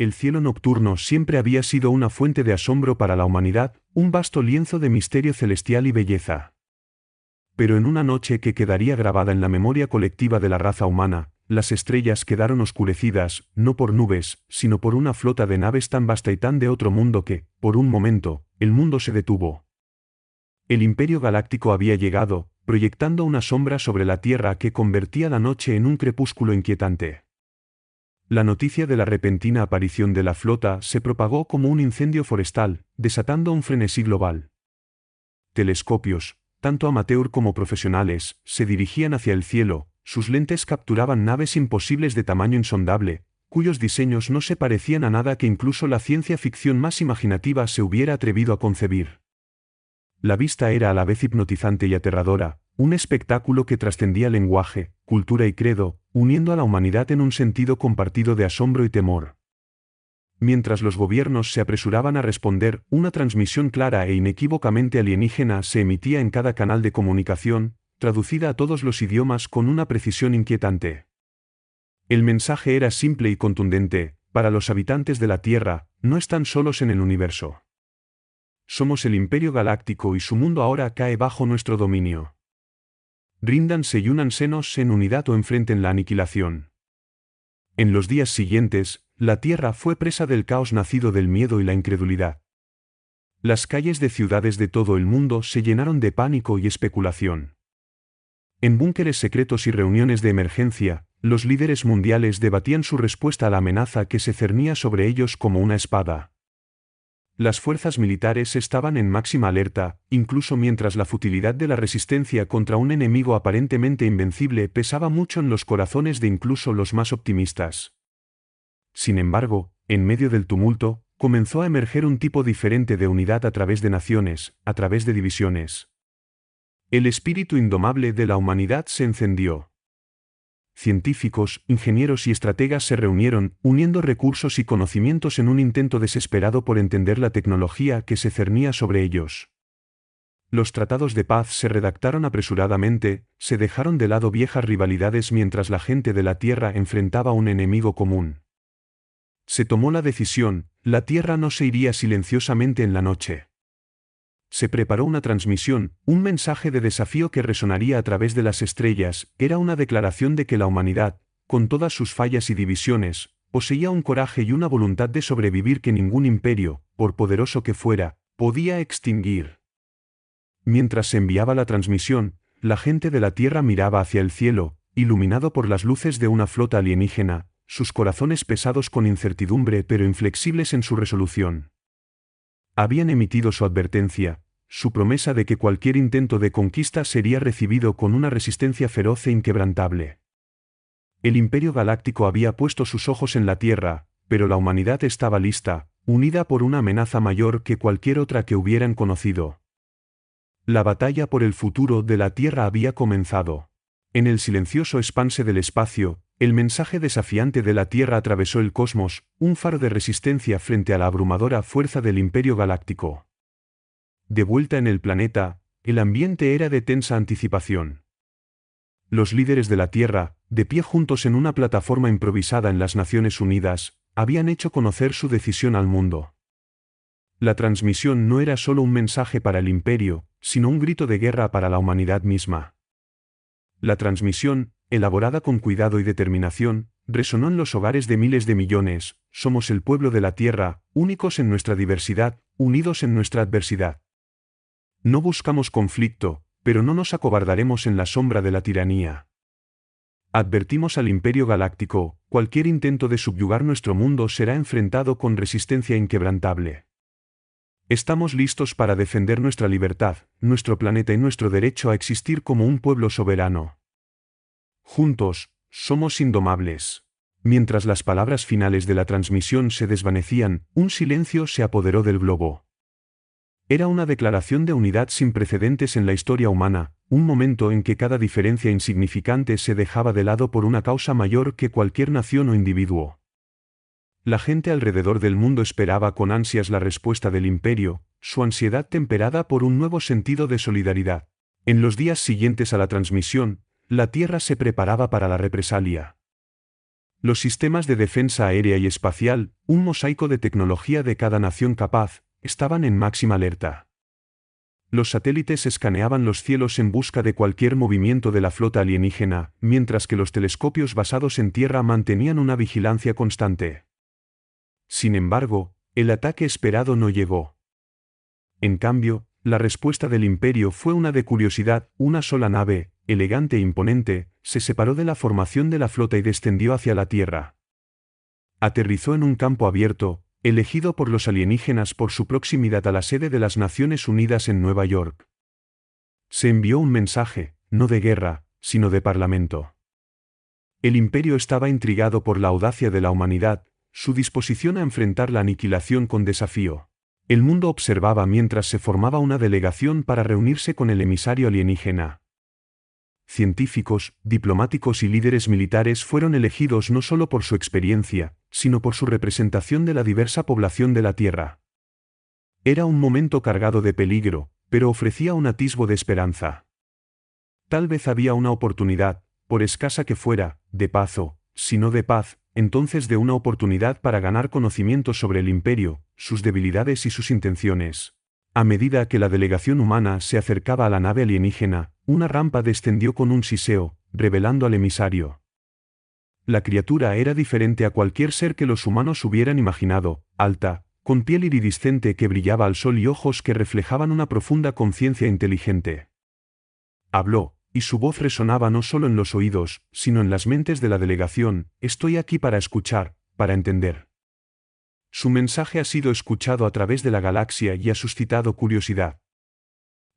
El cielo nocturno siempre había sido una fuente de asombro para la humanidad, un vasto lienzo de misterio celestial y belleza. Pero en una noche que quedaría grabada en la memoria colectiva de la raza humana, las estrellas quedaron oscurecidas, no por nubes, sino por una flota de naves tan vasta y tan de otro mundo que, por un momento, el mundo se detuvo. El Imperio Galáctico había llegado, proyectando una sombra sobre la Tierra que convertía la noche en un crepúsculo inquietante. La noticia de la repentina aparición de la flota se propagó como un incendio forestal, desatando un frenesí global. Telescopios, tanto amateur como profesionales, se dirigían hacia el cielo, sus lentes capturaban naves imposibles de tamaño insondable, cuyos diseños no se parecían a nada que incluso la ciencia ficción más imaginativa se hubiera atrevido a concebir. La vista era a la vez hipnotizante y aterradora, un espectáculo que trascendía lenguaje, cultura y credo, uniendo a la humanidad en un sentido compartido de asombro y temor. Mientras los gobiernos se apresuraban a responder, una transmisión clara e inequívocamente alienígena se emitía en cada canal de comunicación, traducida a todos los idiomas con una precisión inquietante. El mensaje era simple y contundente: para los habitantes de la Tierra, no están solos en el universo. Somos el Imperio Galáctico y su mundo ahora cae bajo nuestro dominio. Ríndanse y únansenos en unidad o enfrenten la aniquilación. En los días siguientes, la Tierra fue presa del caos nacido del miedo y la incredulidad. Las calles de ciudades de todo el mundo se llenaron de pánico y especulación. En búnkeres secretos y reuniones de emergencia, los líderes mundiales debatían su respuesta a la amenaza que se cernía sobre ellos como una espada. Las fuerzas militares estaban en máxima alerta, incluso mientras la futilidad de la resistencia contra un enemigo aparentemente invencible pesaba mucho en los corazones de incluso los más optimistas. Sin embargo, en medio del tumulto, comenzó a emerger un tipo diferente de unidad a través de naciones, a través de divisiones. El espíritu indomable de la humanidad se encendió. Científicos, ingenieros y estrategas se reunieron, uniendo recursos y conocimientos en un intento desesperado por entender la tecnología que se cernía sobre ellos. Los tratados de paz se redactaron apresuradamente, se dejaron de lado viejas rivalidades mientras la gente de la Tierra enfrentaba un enemigo común. Se tomó la decisión: la Tierra no se iría silenciosamente en la noche. Se preparó una transmisión, un mensaje de desafío que resonaría a través de las estrellas. Era una declaración de que la humanidad, con todas sus fallas y divisiones, poseía un coraje y una voluntad de sobrevivir que ningún imperio, por poderoso que fuera, podía extinguir. Mientras se enviaba la transmisión, la gente de la Tierra miraba hacia el cielo, iluminado por las luces de una flota alienígena, sus corazones pesados con incertidumbre pero inflexibles en su resolución. Habían emitido su advertencia, su promesa de que cualquier intento de conquista sería recibido con una resistencia feroz e inquebrantable. El Imperio Galáctico había puesto sus ojos en la Tierra, pero la humanidad estaba lista, unida por una amenaza mayor que cualquier otra que hubieran conocido. La batalla por el futuro de la Tierra había comenzado. En el silencioso expanse del espacio, el mensaje desafiante de la Tierra atravesó el cosmos, un faro de resistencia frente a la abrumadora fuerza del Imperio Galáctico. De vuelta en el planeta, el ambiente era de tensa anticipación. Los líderes de la Tierra, de pie juntos en una plataforma improvisada en las Naciones Unidas, habían hecho conocer su decisión al mundo. La transmisión no era solo un mensaje para el Imperio, sino un grito de guerra para la humanidad misma. La transmisión, elaborada con cuidado y determinación, resonó en los hogares de miles de millones: somos el pueblo de la Tierra, únicos en nuestra diversidad, unidos en nuestra adversidad. No buscamos conflicto, pero no nos acobardaremos en la sombra de la tiranía. Advertimos al Imperio Galáctico: cualquier intento de subyugar nuestro mundo será enfrentado con resistencia inquebrantable. Estamos listos para defender nuestra libertad, nuestro planeta y nuestro derecho a existir como un pueblo soberano. Juntos, somos indomables. Mientras las palabras finales de la transmisión se desvanecían, un silencio se apoderó del globo. Era una declaración de unidad sin precedentes en la historia humana, un momento en que cada diferencia insignificante se dejaba de lado por una causa mayor que cualquier nación o individuo. La gente alrededor del mundo esperaba con ansias la respuesta del Imperio, su ansiedad temperada por un nuevo sentido de solidaridad. En los días siguientes a la transmisión, la Tierra se preparaba para la represalia. Los sistemas de defensa aérea y espacial, un mosaico de tecnología de cada nación capaz, estaban en máxima alerta. Los satélites escaneaban los cielos en busca de cualquier movimiento de la flota alienígena, mientras que los telescopios basados en tierra mantenían una vigilancia constante. Sin embargo, el ataque esperado no llegó. En cambio, la respuesta del Imperio fue una de curiosidad. Una sola nave, elegante e imponente, se separó de la formación de la flota y descendió hacia la Tierra. Aterrizó en un campo abierto, elegido por los alienígenas por su proximidad a la sede de las Naciones Unidas en Nueva York. Se envió un mensaje, no de guerra, sino de parlamento. El Imperio estaba intrigado por la audacia de la humanidad, su disposición a enfrentar la aniquilación con desafío. El mundo observaba mientras se formaba una delegación para reunirse con el emisario alienígena. Científicos, diplomáticos y líderes militares fueron elegidos no solo por su experiencia, sino por su representación de la diversa población de la Tierra. Era un momento cargado de peligro, pero ofrecía un atisbo de esperanza. Tal vez había una oportunidad, por escasa que fuera, de paz o, si no de paz, entonces de una oportunidad para ganar conocimiento sobre el Imperio, sus debilidades y sus intenciones. A medida que la delegación humana se acercaba a la nave alienígena, una rampa descendió con un siseo, revelando al emisario. La criatura era diferente a cualquier ser que los humanos hubieran imaginado, alta, con piel iridiscente que brillaba al sol y ojos que reflejaban una profunda conciencia inteligente. Habló, y su voz resonaba no solo en los oídos, sino en las mentes de la delegación: estoy aquí para escuchar, para entender. Su mensaje ha sido escuchado a través de la galaxia y ha suscitado curiosidad.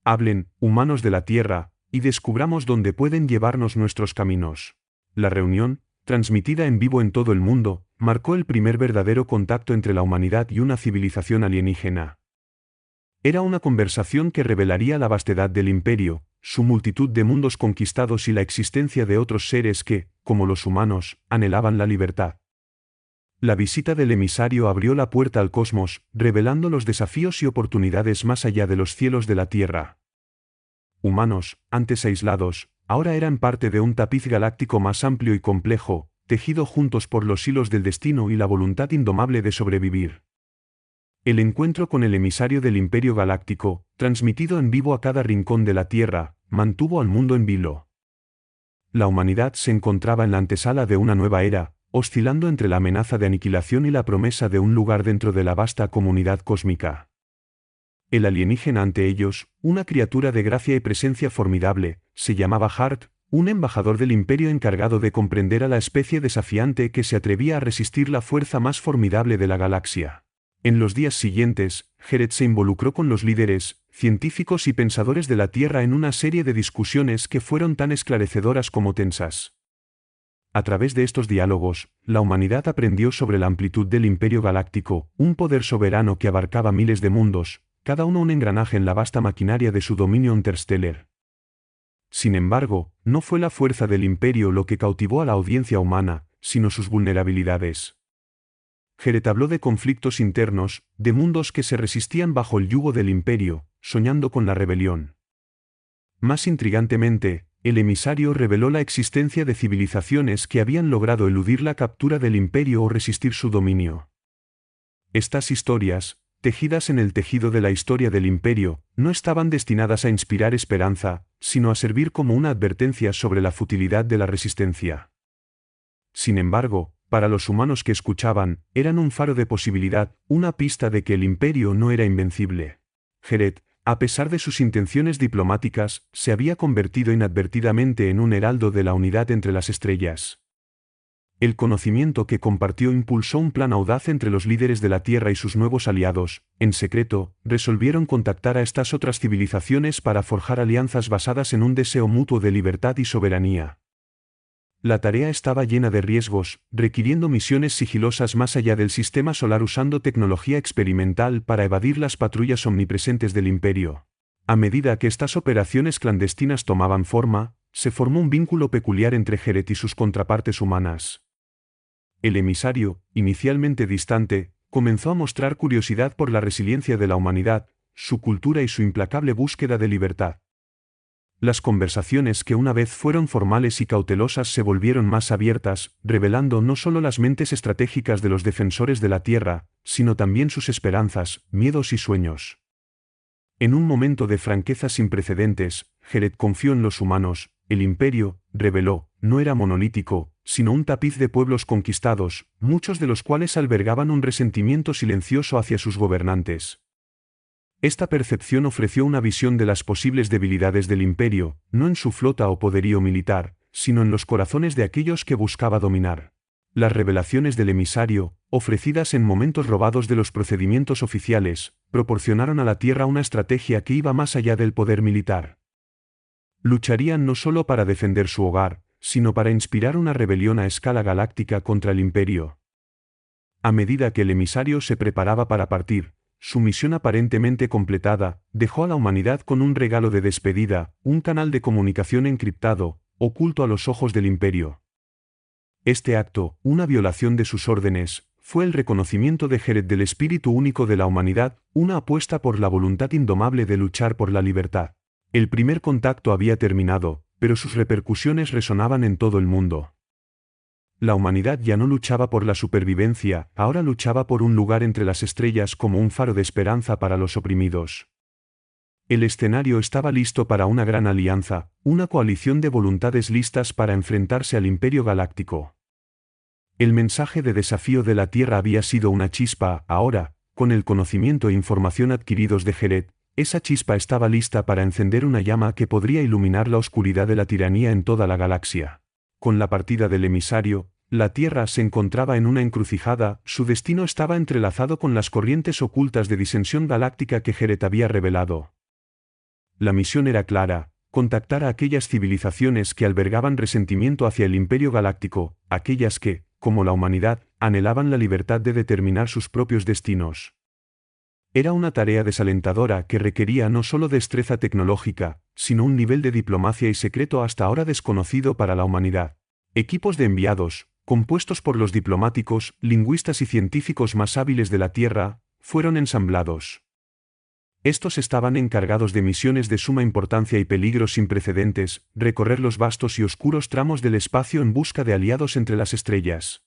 Hablen, humanos de la Tierra, y descubramos dónde pueden llevarnos nuestros caminos. La reunión, transmitida en vivo en todo el mundo, marcó el primer verdadero contacto entre la humanidad y una civilización alienígena. Era una conversación que revelaría la vastedad del Imperio, su multitud de mundos conquistados y la existencia de otros seres que, como los humanos, anhelaban la libertad. La visita del emisario abrió la puerta al cosmos, revelando los desafíos y oportunidades más allá de los cielos de la Tierra. Humanos, antes aislados, ahora eran parte de un tapiz galáctico más amplio y complejo, tejido juntos por los hilos del destino y la voluntad indomable de sobrevivir. El encuentro con el emisario del Imperio Galáctico, transmitido en vivo a cada rincón de la Tierra, mantuvo al mundo en vilo. La humanidad se encontraba en la antesala de una nueva era, oscilando entre la amenaza de aniquilación y la promesa de un lugar dentro de la vasta comunidad cósmica. El alienígena ante ellos, una criatura de gracia y presencia formidable, se llamaba Hart, un embajador del Imperio encargado de comprender a la especie desafiante que se atrevía a resistir la fuerza más formidable de la galaxia. En los días siguientes, Jared se involucró con los líderes, científicos y pensadores de la Tierra en una serie de discusiones que fueron tan esclarecedoras como tensas. A través de estos diálogos, la humanidad aprendió sobre la amplitud del Imperio Galáctico, un poder soberano que abarcaba miles de mundos, cada uno un engranaje en la vasta maquinaria de su dominio interstellar. Sin embargo, no fue la fuerza del Imperio lo que cautivó a la audiencia humana, sino sus vulnerabilidades. Jared habló de conflictos internos, de mundos que se resistían bajo el yugo del Imperio, soñando con la rebelión. Más intrigantemente, el emisario reveló la existencia de civilizaciones que habían logrado eludir la captura del Imperio o resistir su dominio. Estas historias, tejidas en el tejido de la historia del Imperio, no estaban destinadas a inspirar esperanza, sino a servir como una advertencia sobre la futilidad de la resistencia. Sin embargo, para los humanos que escuchaban, eran un faro de posibilidad, una pista de que el Imperio no era invencible. Jared, a pesar de sus intenciones diplomáticas, se había convertido inadvertidamente en un heraldo de la unidad entre las estrellas. El conocimiento que compartió impulsó un plan audaz entre los líderes de la Tierra y sus nuevos aliados. En secreto, resolvieron contactar a estas otras civilizaciones para forjar alianzas basadas en un deseo mutuo de libertad y soberanía. La tarea estaba llena de riesgos, requiriendo misiones sigilosas más allá del sistema solar usando tecnología experimental para evadir las patrullas omnipresentes del Imperio. A medida que estas operaciones clandestinas tomaban forma, se formó un vínculo peculiar entre Jared y sus contrapartes humanas. El emisario, inicialmente distante, comenzó a mostrar curiosidad por la resiliencia de la humanidad, su cultura y su implacable búsqueda de libertad. Las conversaciones que una vez fueron formales y cautelosas se volvieron más abiertas, revelando no solo las mentes estratégicas de los defensores de la Tierra, sino también sus esperanzas, miedos y sueños. En un momento de franqueza sin precedentes, Jared confió en los humanos. El imperio, reveló, no era monolítico, sino un tapiz de pueblos conquistados, muchos de los cuales albergaban un resentimiento silencioso hacia sus gobernantes. Esta percepción ofreció una visión de las posibles debilidades del imperio, no en su flota o poderío militar, sino en los corazones de aquellos que buscaba dominar. Las revelaciones del emisario, ofrecidas en momentos robados de los procedimientos oficiales, proporcionaron a la Tierra una estrategia que iba más allá del poder militar. Lucharían no solo para defender su hogar, sino para inspirar una rebelión a escala galáctica contra el imperio. A medida que el emisario se preparaba para partir, su misión aparentemente completada, dejó a la humanidad con un regalo de despedida, un canal de comunicación encriptado, oculto a los ojos del imperio. Este acto, una violación de sus órdenes, fue el reconocimiento de Jared del espíritu único de la humanidad, una apuesta por la voluntad indomable de luchar por la libertad. El primer contacto había terminado, pero sus repercusiones resonaban en todo el mundo. La humanidad ya no luchaba por la supervivencia, ahora luchaba por un lugar entre las estrellas como un faro de esperanza para los oprimidos. El escenario estaba listo para una gran alianza, una coalición de voluntades listas para enfrentarse al Imperio Galáctico. El mensaje de desafío de la Tierra había sido una chispa. Ahora, con el conocimiento e información adquiridos de Jared, esa chispa estaba lista para encender una llama que podría iluminar la oscuridad de la tiranía en toda la galaxia. Con la partida del emisario, la Tierra se encontraba en una encrucijada. Su destino estaba entrelazado con las corrientes ocultas de disensión galáctica que Jared había revelado. La misión era clara: contactar a aquellas civilizaciones que albergaban resentimiento hacia el Imperio Galáctico, aquellas que, como la humanidad, anhelaban la libertad de determinar sus propios destinos. Era una tarea desalentadora que requería no solo destreza tecnológica, sino un nivel de diplomacia y secreto hasta ahora desconocido para la humanidad. Equipos de enviados, compuestos por los diplomáticos, lingüistas y científicos más hábiles de la Tierra, fueron ensamblados. Estos estaban encargados de misiones de suma importancia y peligros sin precedentes: recorrer los vastos y oscuros tramos del espacio en busca de aliados entre las estrellas.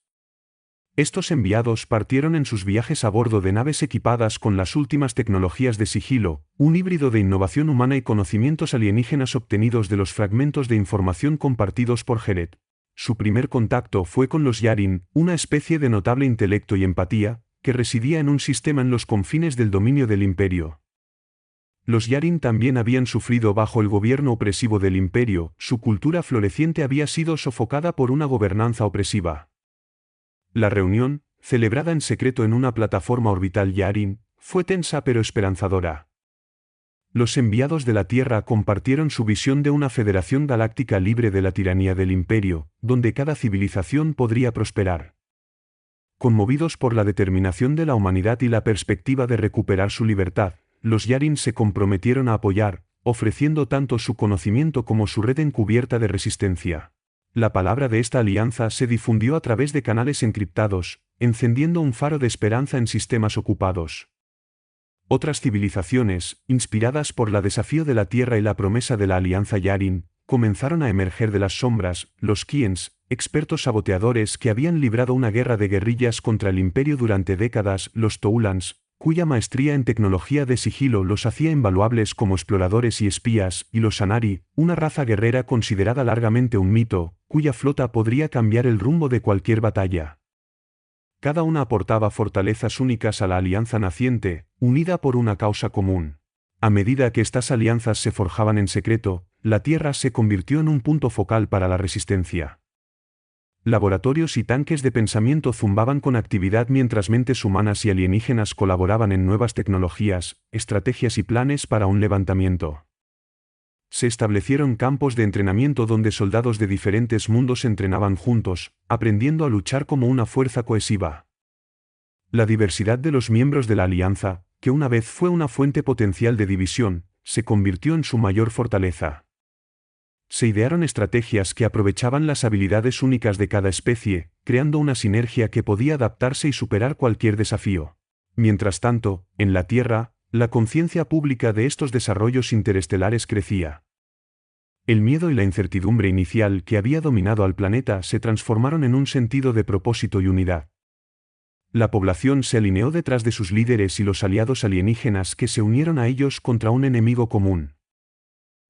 Estos enviados partieron en sus viajes a bordo de naves equipadas con las últimas tecnologías de sigilo, un híbrido de innovación humana y conocimientos alienígenas obtenidos de los fragmentos de información compartidos por Jared. Su primer contacto fue con los Yarin, una especie de notable intelecto y empatía, que residía en un sistema en los confines del dominio del imperio. Los Yarin también habían sufrido bajo el gobierno opresivo del imperio. Su cultura floreciente había sido sofocada por una gobernanza opresiva. La reunión, celebrada en secreto en una plataforma orbital Yarin, fue tensa pero esperanzadora. Los enviados de la Tierra compartieron su visión de una federación galáctica libre de la tiranía del imperio, donde cada civilización podría prosperar. Conmovidos por la determinación de la humanidad y la perspectiva de recuperar su libertad, los Yarin se comprometieron a apoyar, ofreciendo tanto su conocimiento como su red encubierta de resistencia. La palabra de esta alianza se difundió a través de canales encriptados, encendiendo un faro de esperanza en sistemas ocupados. Otras civilizaciones, inspiradas por el desafío de la Tierra y la promesa de la alianza Yarin, comenzaron a emerger de las sombras: los Kiens, expertos saboteadores que habían librado una guerra de guerrillas contra el imperio durante décadas; los Toulans, cuya maestría en tecnología de sigilo los hacía invaluables como exploradores y espías; y los Anari, una raza guerrera considerada largamente un mito, cuya flota podría cambiar el rumbo de cualquier batalla. Cada una aportaba fortalezas únicas a la alianza naciente, unida por una causa común. A medida que estas alianzas se forjaban en secreto, la Tierra se convirtió en un punto focal para la resistencia. Laboratorios y tanques de pensamiento zumbaban con actividad mientras mentes humanas y alienígenas colaboraban en nuevas tecnologías, estrategias y planes para un levantamiento. Se establecieron campos de entrenamiento donde soldados de diferentes mundos entrenaban juntos, aprendiendo a luchar como una fuerza cohesiva. La diversidad de los miembros de la alianza, que una vez fue una fuente potencial de división, se convirtió en su mayor fortaleza. Se idearon estrategias que aprovechaban las habilidades únicas de cada especie, creando una sinergia que podía adaptarse y superar cualquier desafío. Mientras tanto, en la Tierra, la conciencia pública de estos desarrollos interestelares crecía. El miedo y la incertidumbre inicial que había dominado al planeta se transformaron en un sentido de propósito y unidad. La población se alineó detrás de sus líderes y los aliados alienígenas que se unieron a ellos contra un enemigo común.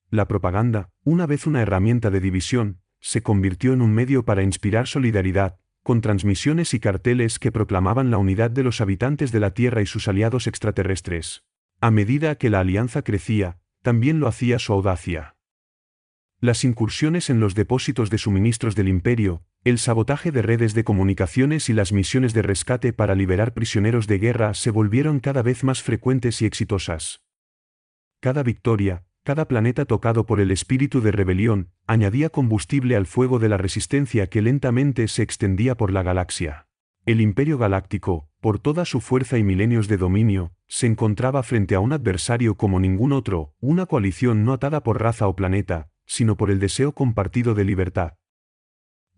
La propaganda, una vez una herramienta de división, se convirtió en un medio para inspirar solidaridad, con transmisiones y carteles que proclamaban la unidad de los habitantes de la Tierra y sus aliados extraterrestres. A medida que la alianza crecía, también lo hacía su audacia. Las incursiones en los depósitos de suministros del Imperio, el sabotaje de redes de comunicaciones y las misiones de rescate para liberar prisioneros de guerra se volvieron cada vez más frecuentes y exitosas. Cada victoria, cada planeta tocado por el espíritu de rebelión, añadía combustible al fuego de la resistencia que lentamente se extendía por la galaxia. El Imperio Galáctico, por toda su fuerza y milenios de dominio, se encontraba frente a un adversario como ningún otro, una coalición no atada por raza o planeta, sino por el deseo compartido de libertad.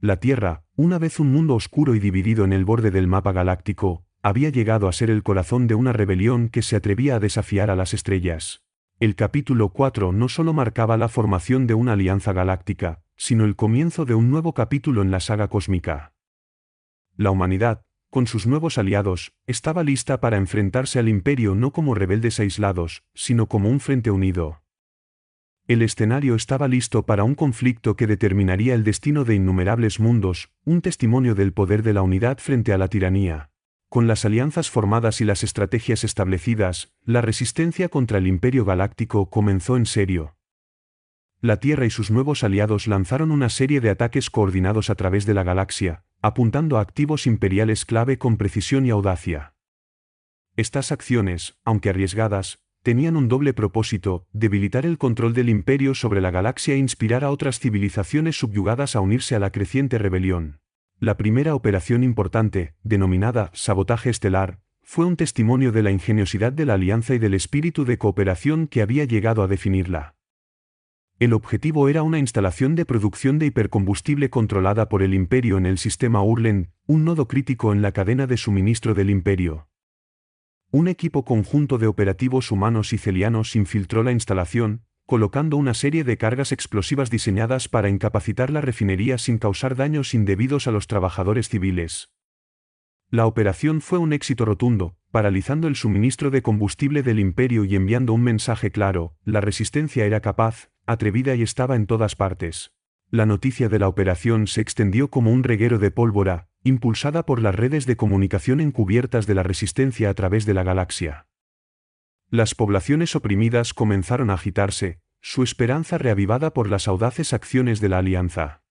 La Tierra, una vez un mundo oscuro y dividido en el borde del mapa galáctico, había llegado a ser el corazón de una rebelión que se atrevía a desafiar a las estrellas. El capítulo 4 no solo marcaba la formación de una alianza galáctica, sino el comienzo de un nuevo capítulo en la saga cósmica. La humanidad, con sus nuevos aliados, estaba lista para enfrentarse al Imperio no como rebeldes aislados, sino como un frente unido. El escenario estaba listo para un conflicto que determinaría el destino de innumerables mundos, un testimonio del poder de la unidad frente a la tiranía. Con las alianzas formadas y las estrategias establecidas, la resistencia contra el Imperio Galáctico comenzó en serio. La Tierra y sus nuevos aliados lanzaron una serie de ataques coordinados a través de la galaxia, apuntando a activos imperiales clave con precisión y audacia. Estas acciones, aunque arriesgadas, tenían un doble propósito: debilitar el control del Imperio sobre la galaxia e inspirar a otras civilizaciones subyugadas a unirse a la creciente rebelión. La primera operación importante, denominada Sabotaje Estelar, fue un testimonio de la ingeniosidad de la alianza y del espíritu de cooperación que había llegado a definirla. El objetivo era una instalación de producción de hipercombustible controlada por el Imperio en el sistema Urlen, un nodo crítico en la cadena de suministro del Imperio. Un equipo conjunto de operativos humanos y celianos infiltró la instalación, colocando una serie de cargas explosivas diseñadas para incapacitar la refinería sin causar daños indebidos a los trabajadores civiles. La operación fue un éxito rotundo, paralizando el suministro de combustible del Imperio y enviando un mensaje claro: la resistencia era capaz, atrevida y estaba en todas partes. La noticia de la operación se extendió como un reguero de pólvora, impulsada por las redes de comunicación encubiertas de la resistencia a través de la galaxia. Las poblaciones oprimidas comenzaron a agitarse, su esperanza reavivada por las audaces acciones de la Alianza.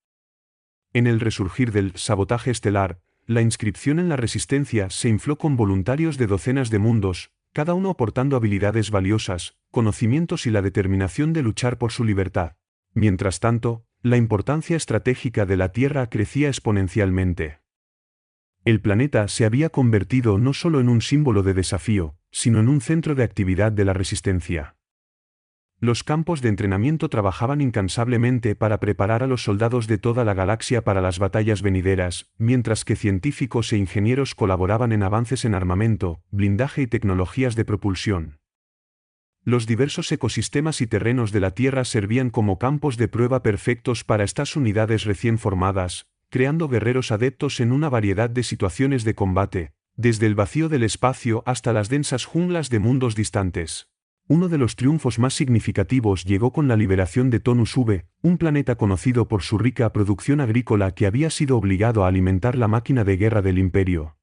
En el resurgir del sabotaje estelar, la inscripción en la resistencia se infló con voluntarios de docenas de mundos, cada uno aportando habilidades valiosas, conocimientos y la determinación de luchar por su libertad. Mientras tanto, la importancia estratégica de la Tierra crecía exponencialmente. El planeta se había convertido no solo en un símbolo de desafío, sino en un centro de actividad de la resistencia. Los campos de entrenamiento trabajaban incansablemente para preparar a los soldados de toda la galaxia para las batallas venideras, mientras que científicos e ingenieros colaboraban en avances en armamento, blindaje y tecnologías de propulsión. Los diversos ecosistemas y terrenos de la Tierra servían como campos de prueba perfectos para estas unidades recién formadas, creando guerreros adeptos en una variedad de situaciones de combate, desde el vacío del espacio hasta las densas junglas de mundos distantes. Uno de los triunfos más significativos llegó con la liberación de Tonus V, un planeta conocido por su rica producción agrícola que había sido obligado a alimentar la máquina de guerra del Imperio.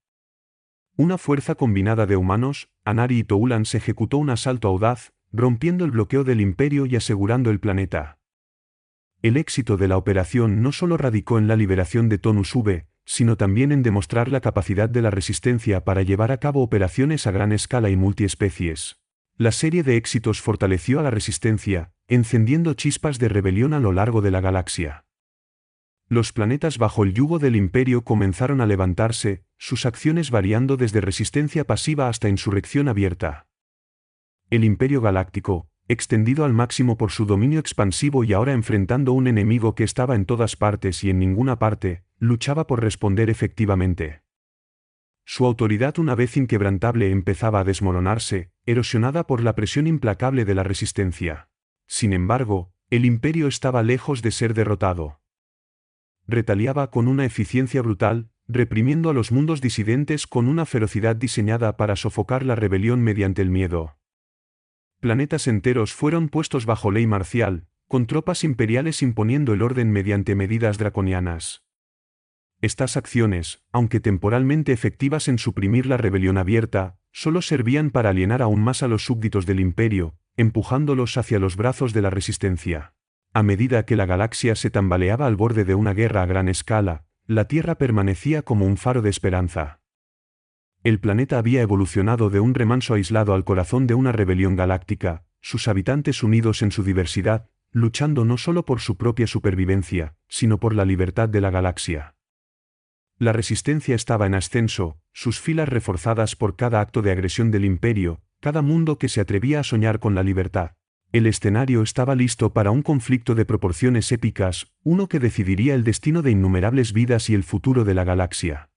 Una fuerza combinada de humanos, Anari y Toulan, se ejecutó un asalto audaz, rompiendo el bloqueo del Imperio y asegurando el planeta. El éxito de la operación no solo radicó en la liberación de Tonus V, sino también en demostrar la capacidad de la resistencia para llevar a cabo operaciones a gran escala y multiespecies. La serie de éxitos fortaleció a la resistencia, encendiendo chispas de rebelión a lo largo de la galaxia. Los planetas bajo el yugo del Imperio comenzaron a levantarse, sus acciones variando desde resistencia pasiva hasta insurrección abierta. El Imperio Galáctico, extendido al máximo por su dominio expansivo y ahora enfrentando un enemigo que estaba en todas partes y en ninguna parte, luchaba por responder efectivamente. Su autoridad, una vez inquebrantable, empezaba a desmoronarse, erosionada por la presión implacable de la resistencia. Sin embargo, El Imperio estaba lejos de ser derrotado. Retaliaba con una eficiencia brutal, reprimiendo a los mundos disidentes con una ferocidad diseñada para sofocar la rebelión mediante el miedo. Planetas enteros fueron puestos bajo ley marcial, con tropas imperiales imponiendo el orden mediante medidas draconianas. Estas acciones, aunque temporalmente efectivas en suprimir la rebelión abierta, solo servían para alienar aún más a los súbditos del Imperio, empujándolos hacia los brazos de la resistencia. A medida que la galaxia se tambaleaba al borde de una guerra a gran escala, la Tierra permanecía como un faro de esperanza. El planeta había evolucionado de un remanso aislado al corazón de una rebelión galáctica, sus habitantes unidos en su diversidad, luchando no solo por su propia supervivencia, sino por la libertad de la galaxia. La resistencia estaba en ascenso, sus filas reforzadas por cada acto de agresión del Imperio, cada mundo que se atrevía a soñar con la libertad. El escenario estaba listo para un conflicto de proporciones épicas, uno que decidiría el destino de innumerables vidas y el futuro de la galaxia.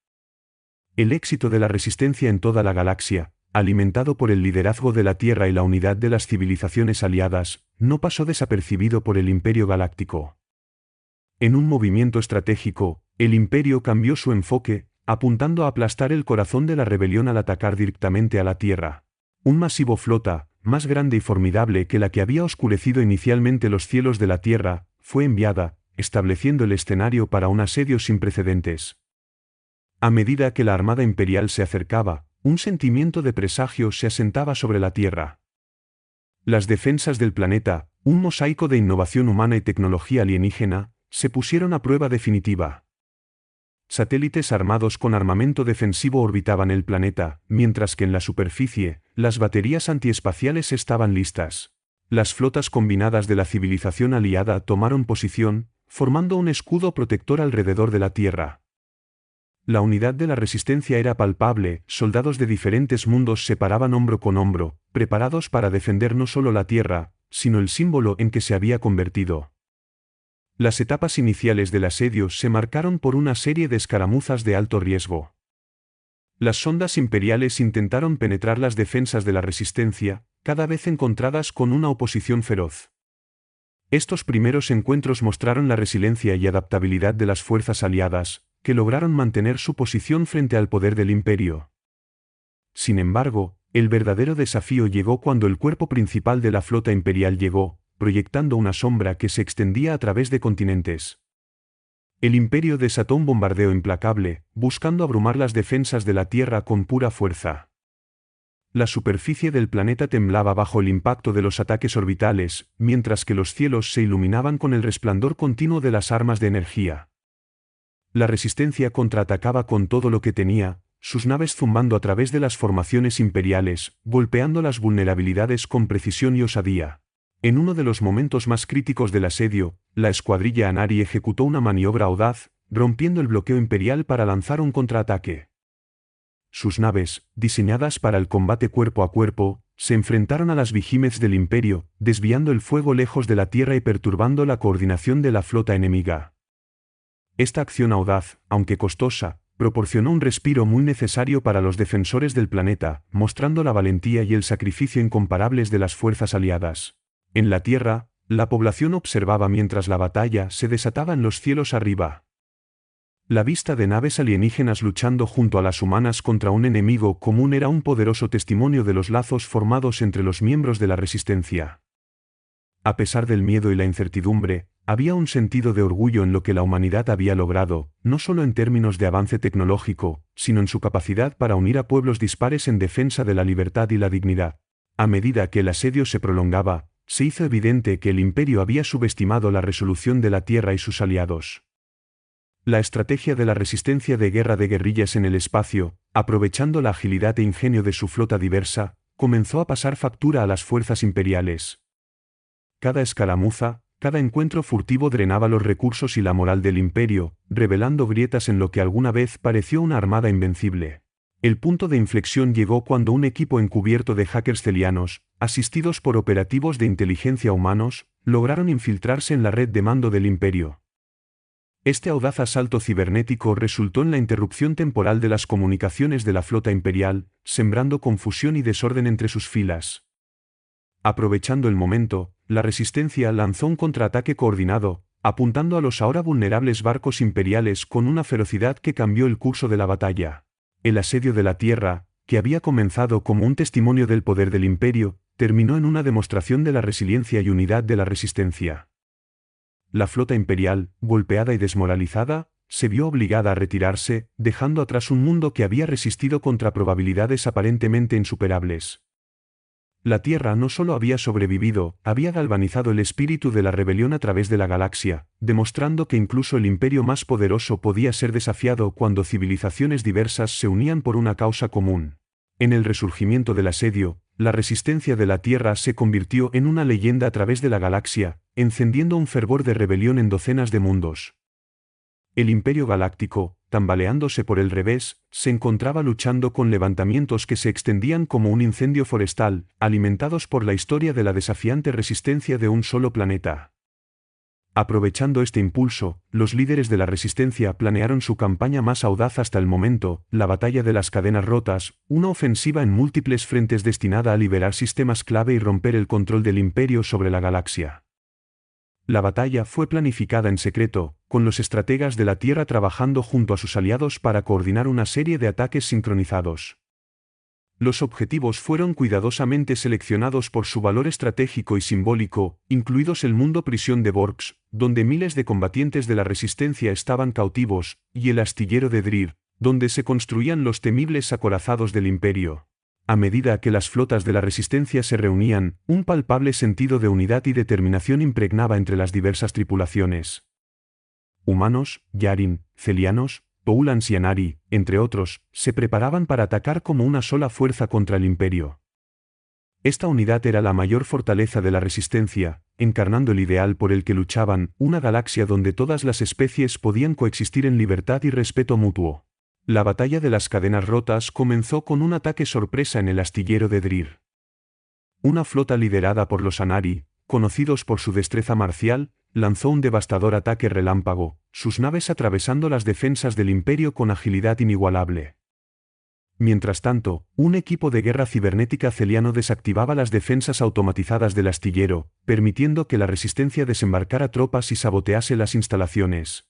El éxito de la resistencia en toda la galaxia, alimentado por el liderazgo de la Tierra y la unidad de las civilizaciones aliadas, no pasó desapercibido por el Imperio Galáctico. En un movimiento estratégico, el Imperio cambió su enfoque, apuntando a aplastar el corazón de la rebelión al atacar directamente a la Tierra. Un masivo flota, más grande y formidable que la que había oscurecido inicialmente los cielos de la Tierra, fue enviada, estableciendo el escenario para un asedio sin precedentes. A medida que la Armada Imperial se acercaba, un sentimiento de presagio se asentaba sobre la Tierra. Las defensas del planeta, un mosaico de innovación humana y tecnología alienígena, se pusieron a prueba definitiva. Satélites armados con armamento defensivo orbitaban el planeta, mientras que en la superficie, las baterías antiespaciales estaban listas. Las flotas combinadas de la civilización aliada tomaron posición, formando un escudo protector alrededor de la Tierra. La unidad de la resistencia era palpable, soldados de diferentes mundos se paraban hombro con hombro, preparados para defender no solo la Tierra, sino el símbolo en que se había convertido. Las etapas iniciales del asedio se marcaron por una serie de escaramuzas de alto riesgo. Las sondas imperiales intentaron penetrar las defensas de la resistencia, cada vez encontradas con una oposición feroz. Estos primeros encuentros mostraron la resiliencia y adaptabilidad de las fuerzas aliadas, que lograron mantener su posición frente al poder del Imperio. Sin embargo, el verdadero desafío llegó cuando el cuerpo principal de la flota imperial llegó, proyectando una sombra que se extendía a través de continentes. El Imperio desató un bombardeo implacable, buscando abrumar las defensas de la Tierra con pura fuerza. La superficie del planeta temblaba bajo el impacto de los ataques orbitales, mientras que los cielos se iluminaban con el resplandor continuo de las armas de energía. La resistencia contraatacaba con todo lo que tenía, sus naves zumbando a través de las formaciones imperiales, golpeando las vulnerabilidades con precisión y osadía. En uno de los momentos más críticos del asedio, la escuadrilla Anari ejecutó una maniobra audaz, rompiendo el bloqueo imperial para lanzar un contraataque. Sus naves, diseñadas para el combate cuerpo a cuerpo, se enfrentaron a las Behemoths del Imperio, desviando el fuego lejos de la Tierra y perturbando la coordinación de la flota enemiga. Esta acción audaz, aunque costosa, proporcionó un respiro muy necesario para los defensores del planeta, mostrando la valentía y el sacrificio incomparables de las fuerzas aliadas. En la Tierra, la población observaba mientras la batalla se desataba en los cielos arriba. La vista de naves alienígenas luchando junto a las humanas contra un enemigo común era un poderoso testimonio de los lazos formados entre los miembros de la resistencia. A pesar del miedo y la incertidumbre, había un sentido de orgullo en lo que la humanidad había logrado, no solo en términos de avance tecnológico, sino en su capacidad para unir a pueblos dispares en defensa de la libertad y la dignidad. A medida que el asedio se prolongaba, se hizo evidente que el Imperio había subestimado la resolución de la Tierra y sus aliados. La estrategia de la resistencia de guerra de guerrillas en el espacio, aprovechando la agilidad e ingenio de su flota diversa, comenzó a pasar factura a las fuerzas imperiales. Cada escaramuza, cada encuentro furtivo drenaba los recursos y la moral del Imperio, revelando grietas en lo que alguna vez pareció una armada invencible. El punto de inflexión llegó cuando un equipo encubierto de hackers celianos, asistidos por operativos de inteligencia humanos, lograron infiltrarse en la red de mando del Imperio. Este audaz asalto cibernético resultó en la interrupción temporal de las comunicaciones de la flota imperial, sembrando confusión y desorden entre sus filas. Aprovechando el momento, la Resistencia lanzó un contraataque coordinado, apuntando a los ahora vulnerables barcos imperiales con una ferocidad que cambió el curso de la batalla. El asedio de la Tierra, que había comenzado como un testimonio del poder del Imperio, terminó en una demostración de la resiliencia y unidad de la Resistencia. La flota imperial, golpeada y desmoralizada, se vio obligada a retirarse, dejando atrás un mundo que había resistido contra probabilidades aparentemente insuperables. La Tierra no solo había sobrevivido, había galvanizado el espíritu de la rebelión a través de la galaxia, demostrando que incluso el imperio más poderoso podía ser desafiado cuando civilizaciones diversas se unían por una causa común. En el resurgimiento del asedio, la resistencia de la Tierra se convirtió en una leyenda a través de la galaxia, encendiendo un fervor de rebelión en docenas de mundos. El Imperio Galáctico, tambaleándose por el revés, se encontraba luchando con levantamientos que se extendían como un incendio forestal, alimentados por la historia de la desafiante resistencia de un solo planeta. Aprovechando este impulso, los líderes de la Resistencia planearon su campaña más audaz hasta el momento, la Batalla de las Cadenas Rotas, una ofensiva en múltiples frentes destinada a liberar sistemas clave y romper el control del Imperio sobre la galaxia. La batalla fue planificada en secreto, con los estrategas de la Tierra trabajando junto a sus aliados para coordinar una serie de ataques sincronizados. Los objetivos fueron cuidadosamente seleccionados por su valor estratégico y simbólico, incluidos el mundo prisión de Borx, donde miles de combatientes de la Resistencia estaban cautivos, y el astillero de Drir, donde se construían los temibles acorazados del Imperio. A medida que las flotas de la Resistencia se reunían, un palpable sentido de unidad y determinación impregnaba entre las diversas tripulaciones. Humanos, Yarin, Celianos, Toulans y Anari, entre otros, se preparaban para atacar como una sola fuerza contra el Imperio. Esta unidad era la mayor fortaleza de la Resistencia, encarnando el ideal por el que luchaban, una galaxia donde todas las especies podían coexistir en libertad y respeto mutuo. La batalla de las cadenas rotas comenzó con un ataque sorpresa en el astillero de Drir. Una flota liderada por los Anari, conocidos por su destreza marcial, lanzó un devastador ataque relámpago, sus naves atravesando las defensas del Imperio con agilidad inigualable. Mientras tanto, un equipo de guerra cibernética celiano desactivaba las defensas automatizadas del astillero, permitiendo que la Resistencia desembarcara tropas y sabotease las instalaciones.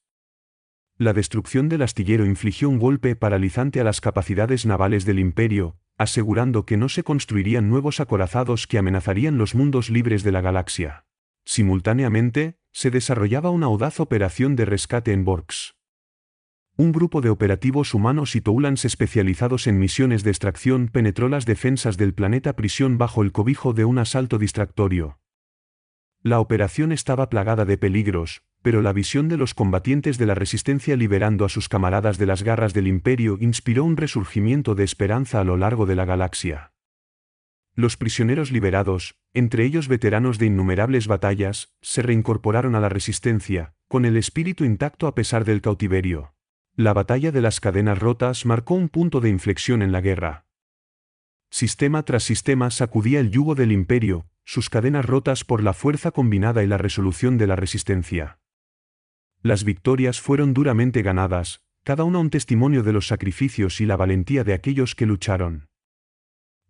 La destrucción del astillero infligió un golpe paralizante a las capacidades navales del Imperio, asegurando que no se construirían nuevos acorazados que amenazarían los mundos libres de la galaxia. Simultáneamente, se desarrollaba una audaz operación de rescate en Borx. Un grupo de operativos humanos y Toulans especializados en misiones de extracción penetró las defensas del planeta prisión bajo el cobijo de un asalto distractorio. La operación estaba plagada de peligros, pero la visión de los combatientes de la Resistencia liberando a sus camaradas de las garras del Imperio inspiró un resurgimiento de esperanza a lo largo de la galaxia. Los prisioneros liberados, entre ellos veteranos de innumerables batallas, se reincorporaron a la Resistencia, con el espíritu intacto a pesar del cautiverio. La batalla de las cadenas rotas marcó un punto de inflexión en la guerra. Sistema tras sistema sacudía el yugo del Imperio, sus cadenas rotas por la fuerza combinada y la resolución de la Resistencia. Las victorias fueron duramente ganadas, cada una un testimonio de los sacrificios y la valentía de aquellos que lucharon.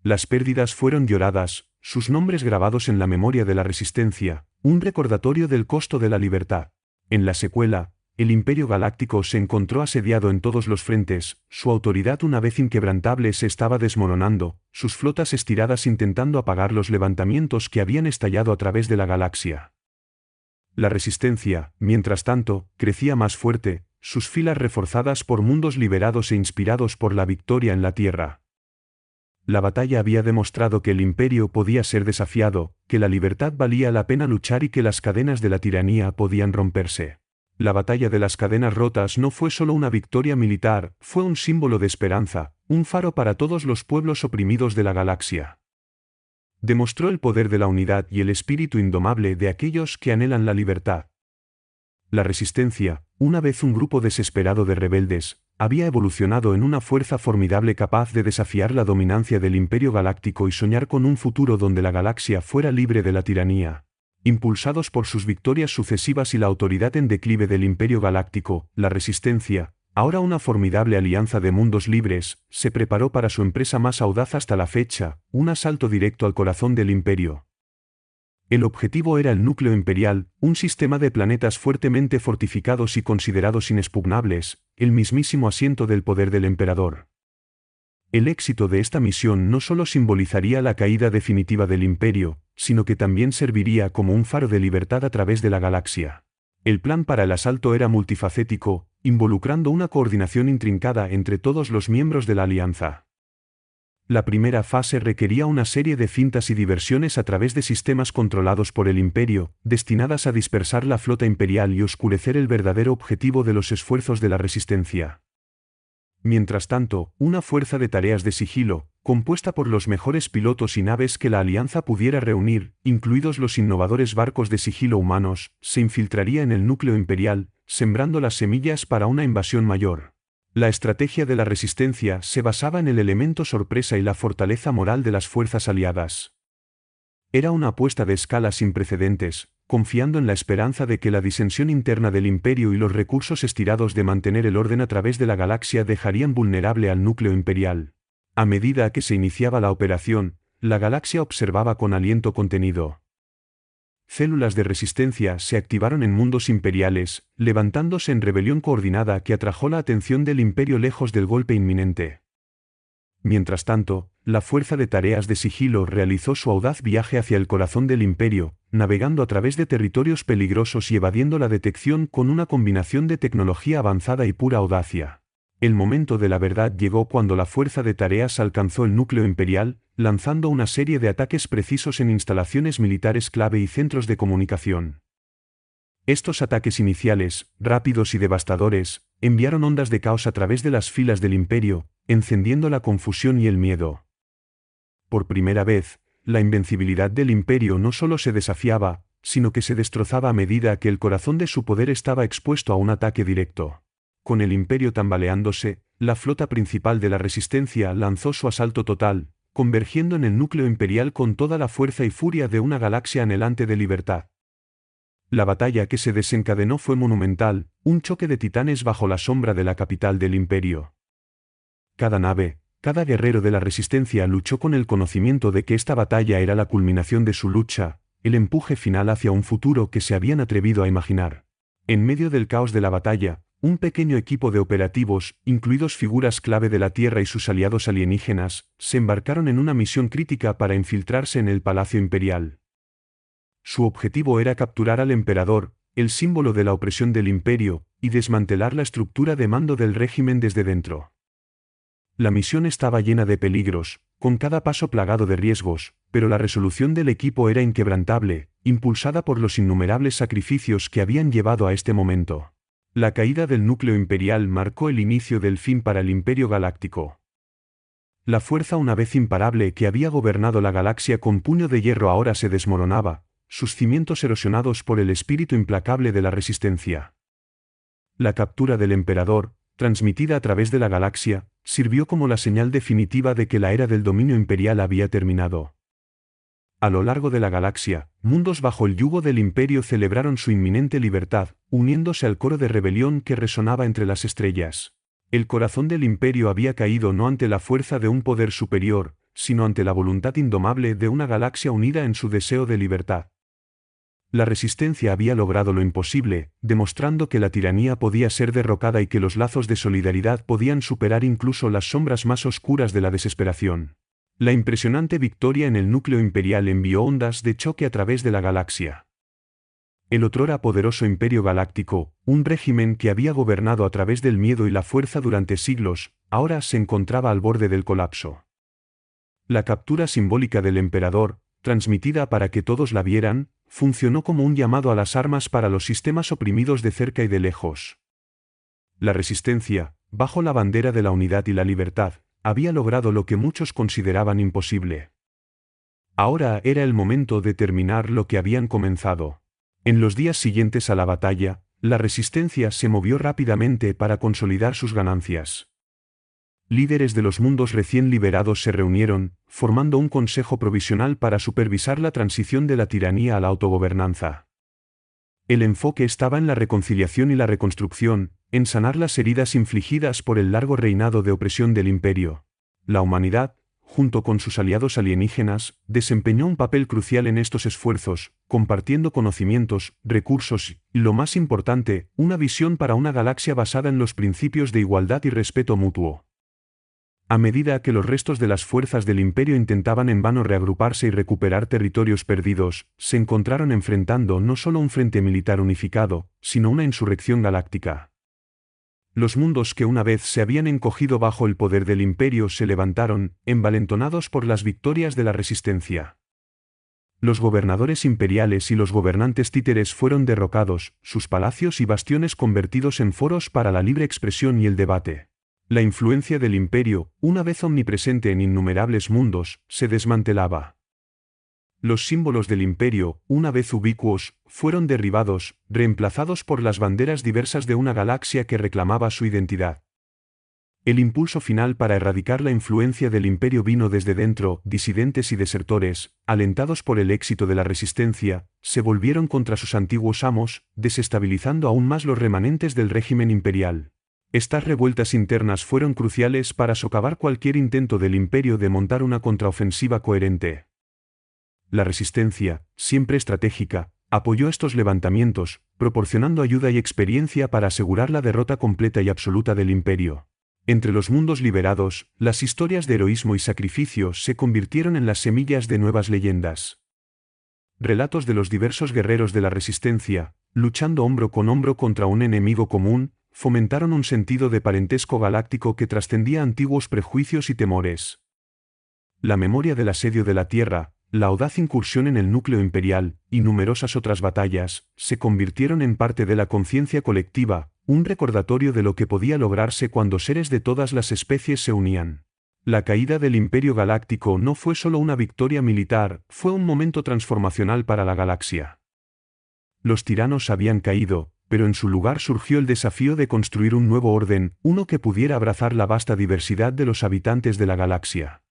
Las pérdidas fueron lloradas, sus nombres grabados en la memoria de la Resistencia, un recordatorio del costo de la libertad. En la secuela, el Imperio Galáctico se encontró asediado en todos los frentes, su autoridad una vez inquebrantable se estaba desmoronando, sus flotas estiradas intentando apagar los levantamientos que habían estallado a través de la galaxia. La Resistencia, mientras tanto, crecía más fuerte, sus filas reforzadas por mundos liberados e inspirados por la victoria en la Tierra. La batalla había demostrado que el Imperio podía ser desafiado, que la libertad valía la pena luchar y que las cadenas de la tiranía podían romperse. La batalla de las cadenas rotas no fue solo una victoria militar, fue un símbolo de esperanza, un faro para todos los pueblos oprimidos de la galaxia. Demostró el poder de la unidad y el espíritu indomable de aquellos que anhelan la libertad. La Resistencia, una vez un grupo desesperado de rebeldes, había evolucionado en una fuerza formidable capaz de desafiar la dominancia del Imperio Galáctico y soñar con un futuro donde la galaxia fuera libre de la tiranía. Impulsados por sus victorias sucesivas y la autoridad en declive del Imperio Galáctico, la Resistencia, ahora una formidable alianza de mundos libres, se preparó para su empresa más audaz hasta la fecha, un asalto directo al corazón del Imperio. El objetivo era el núcleo imperial, un sistema de planetas fuertemente fortificados y considerados inexpugnables, el mismísimo asiento del poder del emperador. El éxito de esta misión no solo simbolizaría la caída definitiva del imperio, sino que también serviría como un faro de libertad a través de la galaxia. El plan para el asalto era multifacético, involucrando una coordinación intrincada entre todos los miembros de la alianza. La primera fase requería una serie de fintas y diversiones a través de sistemas controlados por el imperio, destinadas a dispersar la flota imperial y oscurecer el verdadero objetivo de los esfuerzos de la resistencia. Mientras tanto, una fuerza de tareas de sigilo, compuesta por los mejores pilotos y naves que la alianza pudiera reunir, incluidos los innovadores barcos de sigilo humanos, se infiltraría en el núcleo imperial, sembrando las semillas para una invasión mayor. La estrategia de la resistencia se basaba en el elemento sorpresa y la fortaleza moral de las fuerzas aliadas. Era una apuesta de escala sin precedentes, confiando en la esperanza de que la disensión interna del imperio y los recursos estirados de mantener el orden a través de la galaxia dejarían vulnerable al núcleo imperial. A medida que se iniciaba la operación, la galaxia observaba con aliento contenido. Células de resistencia se activaron en mundos imperiales, levantándose en rebelión coordinada que atrajo la atención del imperio lejos del golpe inminente. Mientras tanto, la fuerza de tareas de sigilo realizó su audaz viaje hacia el corazón del imperio, navegando a través de territorios peligrosos y evadiendo la detección con una combinación de tecnología avanzada y pura audacia. El momento de la verdad llegó cuando la fuerza de tareas alcanzó el núcleo imperial, lanzando una serie de ataques precisos en instalaciones militares clave y centros de comunicación. Estos ataques iniciales, rápidos y devastadores, enviaron ondas de caos a través de las filas del imperio, encendiendo la confusión y el miedo. Por primera vez, la invencibilidad del imperio no solo se desafiaba, sino que se destrozaba a medida que el corazón de su poder estaba expuesto a un ataque directo. Con el imperio tambaleándose, la flota principal de la resistencia lanzó su asalto total, convergiendo en el núcleo imperial con toda la fuerza y furia de una galaxia anhelante de libertad. La batalla que se desencadenó fue monumental, un choque de titanes bajo la sombra de la capital del imperio. Cada nave, cada guerrero de la resistencia luchó con el conocimiento de que esta batalla era la culminación de su lucha, el empuje final hacia un futuro que se habían atrevido a imaginar. En medio del caos de la batalla, un pequeño equipo de operativos, incluidos figuras clave de la Tierra y sus aliados alienígenas, se embarcaron en una misión crítica para infiltrarse en el Palacio Imperial. Su objetivo era capturar al emperador, el símbolo de la opresión del imperio, y desmantelar la estructura de mando del régimen desde dentro. La misión estaba llena de peligros, con cada paso plagado de riesgos, pero la resolución del equipo era inquebrantable, impulsada por los innumerables sacrificios que habían llevado a este momento. La caída del núcleo imperial marcó el inicio del fin para el Imperio Galáctico. La fuerza una vez imparable que había gobernado la galaxia con puño de hierro ahora se desmoronaba, sus cimientos erosionados por el espíritu implacable de la resistencia. La captura del emperador, transmitida a través de la galaxia, sirvió como la señal definitiva de que la era del dominio imperial había terminado. A lo largo de la galaxia, mundos bajo el yugo del imperio celebraron su inminente libertad, uniéndose al coro de rebelión que resonaba entre las estrellas. El corazón del imperio había caído no ante la fuerza de un poder superior, sino ante la voluntad indomable de una galaxia unida en su deseo de libertad. La resistencia había logrado lo imposible, demostrando que la tiranía podía ser derrocada y que los lazos de solidaridad podían superar incluso las sombras más oscuras de la desesperación. La impresionante victoria en el núcleo imperial envió ondas de choque a través de la galaxia. El otrora poderoso Imperio Galáctico, un régimen que había gobernado a través del miedo y la fuerza durante siglos, ahora se encontraba al borde del colapso. La captura simbólica del emperador, transmitida para que todos la vieran, funcionó como un llamado a las armas para los sistemas oprimidos de cerca y de lejos. La resistencia, bajo la bandera de la unidad y la libertad, había logrado lo que muchos consideraban imposible. Ahora era el momento de terminar lo que habían comenzado. En los días siguientes a la batalla, la resistencia se movió rápidamente para consolidar sus ganancias. Líderes de los mundos recién liberados se reunieron, formando un consejo provisional para supervisar la transición de la tiranía a la autogobernanza. El enfoque estaba en la reconciliación y la reconstrucción, en sanar las heridas infligidas por el largo reinado de opresión del imperio. La humanidad, junto con sus aliados alienígenas, desempeñó un papel crucial en estos esfuerzos, compartiendo conocimientos, recursos y, lo más importante, una visión para una galaxia basada en los principios de igualdad y respeto mutuo. A medida que los restos de las fuerzas del Imperio intentaban en vano reagruparse y recuperar territorios perdidos, se encontraron enfrentando no solo un frente militar unificado, sino una insurrección galáctica. Los mundos que una vez se habían encogido bajo el poder del Imperio se levantaron, envalentonados por las victorias de la Resistencia. Los gobernadores imperiales y los gobernantes títeres fueron derrocados, sus palacios y bastiones convertidos en foros para la libre expresión y el debate. La influencia del Imperio, una vez omnipresente en innumerables mundos, se desmantelaba. Los símbolos del Imperio, una vez ubicuos, fueron derribados, reemplazados por las banderas diversas de una galaxia que reclamaba su identidad. El impulso final para erradicar la influencia del Imperio vino desde dentro. Disidentes y desertores, alentados por el éxito de la Resistencia, se volvieron contra sus antiguos amos, desestabilizando aún más los remanentes del régimen imperial. Estas revueltas internas fueron cruciales para socavar cualquier intento del Imperio de montar una contraofensiva coherente. La Resistencia, siempre estratégica, apoyó estos levantamientos, proporcionando ayuda y experiencia para asegurar la derrota completa y absoluta del Imperio. Entre los mundos liberados, las historias de heroísmo y sacrificio se convirtieron en las semillas de nuevas leyendas. Relatos de los diversos guerreros de la Resistencia, luchando hombro con hombro contra un enemigo común, fomentaron un sentido de parentesco galáctico que trascendía antiguos prejuicios y temores. La memoria del asedio de la Tierra, la audaz incursión en el núcleo imperial, y numerosas otras batallas, se convirtieron en parte de la conciencia colectiva, un recordatorio de lo que podía lograrse cuando seres de todas las especies se unían. La caída del Imperio Galáctico no fue solo una victoria militar, fue un momento transformacional para la galaxia. Los tiranos habían caído, pero en su lugar surgió el desafío de construir un nuevo orden, uno que pudiera abrazar la vasta diversidad de los habitantes de la galaxia.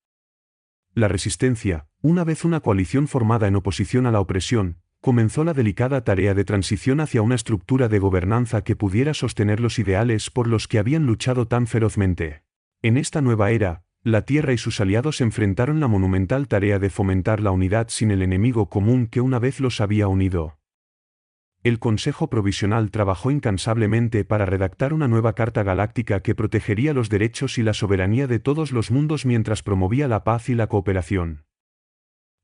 La Resistencia, una vez una coalición formada en oposición a la opresión, comenzó la delicada tarea de transición hacia una estructura de gobernanza que pudiera sostener los ideales por los que habían luchado tan ferozmente. En esta nueva era, la Tierra y sus aliados enfrentaron la monumental tarea de fomentar la unidad sin el enemigo común que una vez los había unido. El Consejo Provisional trabajó incansablemente para redactar una nueva Carta Galáctica que protegería los derechos y la soberanía de todos los mundos mientras promovía la paz y la cooperación.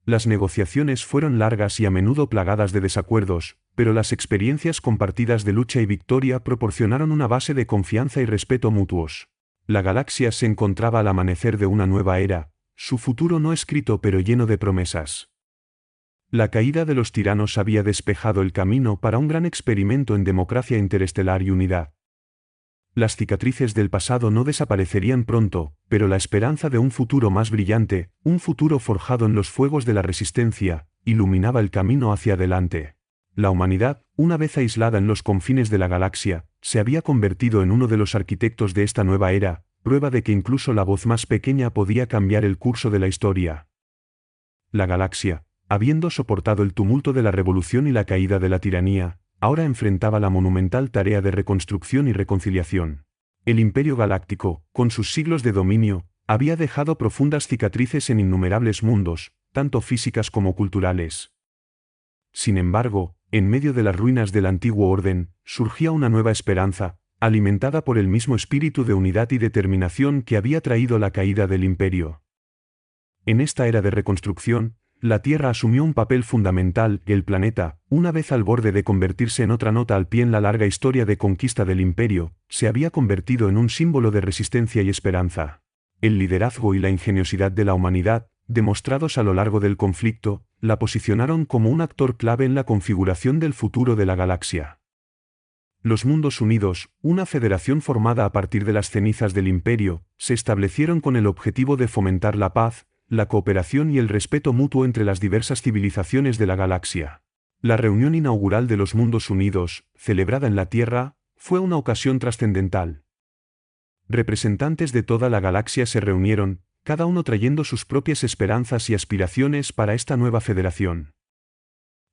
Las negociaciones fueron largas y a menudo plagadas de desacuerdos, pero las experiencias compartidas de lucha y victoria proporcionaron una base de confianza y respeto mutuos. La galaxia se encontraba al amanecer de una nueva era, su futuro no escrito pero lleno de promesas. La caída de los tiranos había despejado el camino para un gran experimento en democracia interestelar y unidad. Las cicatrices del pasado no desaparecerían pronto, pero la esperanza de un futuro más brillante, un futuro forjado en los fuegos de la Resistencia, iluminaba el camino hacia adelante. La humanidad, una vez aislada en los confines de la galaxia, se había convertido en uno de los arquitectos de esta nueva era, prueba de que incluso la voz más pequeña podía cambiar el curso de la historia. La galaxia, habiendo soportado el tumulto de la revolución y la caída de la tiranía, ahora enfrentaba la monumental tarea de reconstrucción y reconciliación. El Imperio Galáctico, con sus siglos de dominio, había dejado profundas cicatrices en innumerables mundos, tanto físicas como culturales. Sin embargo, en medio de las ruinas del antiguo orden, surgía una nueva esperanza, alimentada por el mismo espíritu de unidad y determinación que había traído la caída del Imperio. En esta era de reconstrucción, la Tierra asumió un papel fundamental. El planeta, una vez al borde de convertirse en otra nota al pie en la larga historia de conquista del Imperio, se había convertido en un símbolo de resistencia y esperanza. El liderazgo y la ingeniosidad de la humanidad, demostrados a lo largo del conflicto, la posicionaron como un actor clave en la configuración del futuro de la galaxia. Los Mundos Unidos, una federación formada a partir de las cenizas del Imperio, se establecieron con el objetivo de fomentar la paz, la cooperación y el respeto mutuo entre las diversas civilizaciones de la galaxia. La reunión inaugural de los Mundos Unidos, celebrada en la Tierra, fue una ocasión trascendental. Representantes de toda la galaxia se reunieron, cada uno trayendo sus propias esperanzas y aspiraciones para esta nueva federación.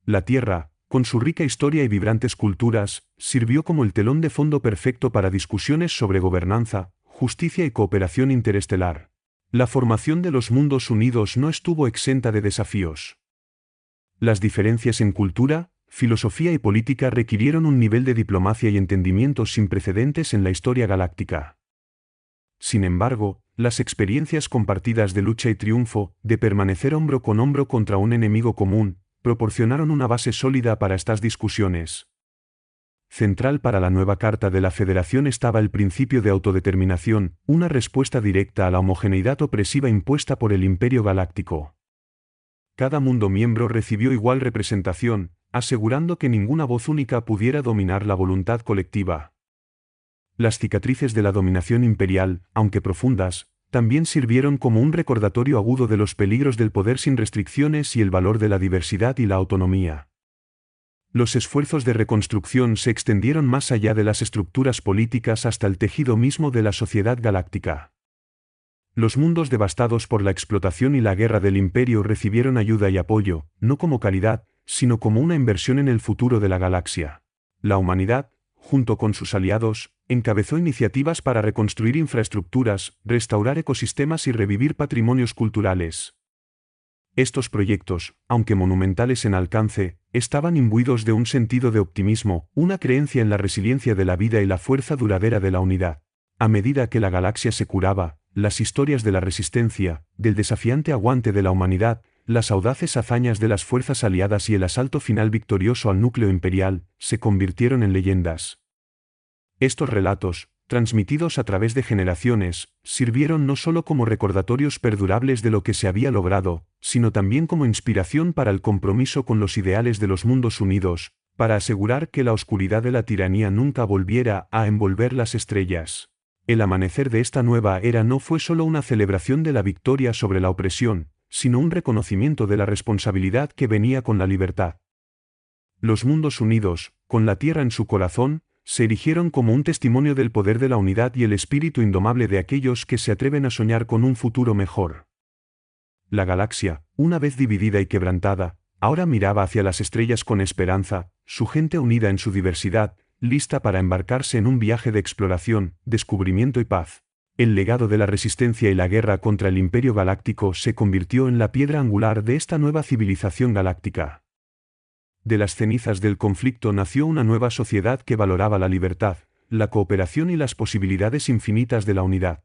La Tierra, con su rica historia y vibrantes culturas, sirvió como el telón de fondo perfecto para discusiones sobre gobernanza, justicia y cooperación interestelar. La formación de los mundos unidos no estuvo exenta de desafíos. Las diferencias en cultura, filosofía y política requirieron un nivel de diplomacia y entendimiento sin precedentes en la historia galáctica. Sin embargo, las experiencias compartidas de lucha y triunfo, de permanecer hombro con hombro contra un enemigo común, proporcionaron una base sólida para estas discusiones. Central para la nueva Carta de la Federación estaba el principio de autodeterminación, una respuesta directa a la homogeneidad opresiva impuesta por el Imperio Galáctico. Cada mundo miembro recibió igual representación, asegurando que ninguna voz única pudiera dominar la voluntad colectiva. Las cicatrices de la dominación imperial, aunque profundas, también sirvieron como un recordatorio agudo de los peligros del poder sin restricciones y el valor de la diversidad y la autonomía. Los esfuerzos de reconstrucción se extendieron más allá de las estructuras políticas hasta el tejido mismo de la sociedad galáctica. Los mundos devastados por la explotación y la guerra del imperio recibieron ayuda y apoyo, no como caridad, sino como una inversión en el futuro de la galaxia. La humanidad, junto con sus aliados, encabezó iniciativas para reconstruir infraestructuras, restaurar ecosistemas y revivir patrimonios culturales. Estos proyectos, aunque monumentales en alcance, estaban imbuidos de un sentido de optimismo, una creencia en la resiliencia de la vida y la fuerza duradera de la unidad. A medida que la galaxia se curaba, las historias de la resistencia, del desafiante aguante de la humanidad, las audaces hazañas de las fuerzas aliadas y el asalto final victorioso al núcleo imperial, se convirtieron en leyendas. Estos relatos, transmitidos a través de generaciones, sirvieron no solo como recordatorios perdurables de lo que se había logrado, sino también como inspiración para el compromiso con los ideales de los mundos unidos, para asegurar que la oscuridad de la tiranía nunca volviera a envolver las estrellas. El amanecer de esta nueva era no fue solo una celebración de la victoria sobre la opresión, sino un reconocimiento de la responsabilidad que venía con la libertad. Los mundos unidos, con la Tierra en su corazón, se erigieron como un testimonio del poder de la unidad y el espíritu indomable de aquellos que se atreven a soñar con un futuro mejor. La galaxia, una vez dividida y quebrantada, ahora miraba hacia las estrellas con esperanza, su gente unida en su diversidad, lista para embarcarse en un viaje de exploración, descubrimiento y paz. El legado de la resistencia y la guerra contra el Imperio Galáctico se convirtió en la piedra angular de esta nueva civilización galáctica. De las cenizas del conflicto nació una nueva sociedad que valoraba la libertad, la cooperación y las posibilidades infinitas de la unidad.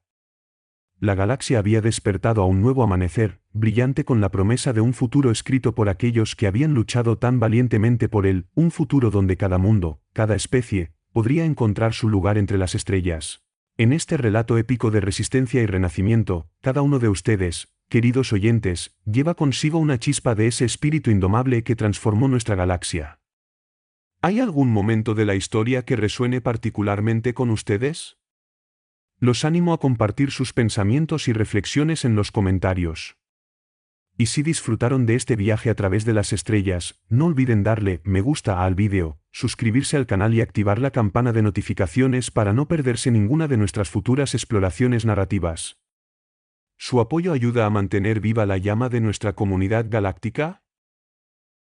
La galaxia había despertado a un nuevo amanecer, brillante con la promesa de un futuro escrito por aquellos que habían luchado tan valientemente por él, un futuro donde cada mundo, cada especie, podría encontrar su lugar entre las estrellas. En este relato épico de resistencia y renacimiento, cada uno de ustedes, queridos oyentes, lleva consigo una chispa de ese espíritu indomable que transformó nuestra galaxia. ¿Hay algún momento de la historia que resuene particularmente con ustedes? Los animo a compartir sus pensamientos y reflexiones en los comentarios. Y si disfrutaron de este viaje a través de las estrellas, no olviden darle me gusta al vídeo, suscribirse al canal y activar la campana de notificaciones para no perderse ninguna de nuestras futuras exploraciones narrativas. ¿Su apoyo ayuda a mantener viva la llama de nuestra comunidad galáctica?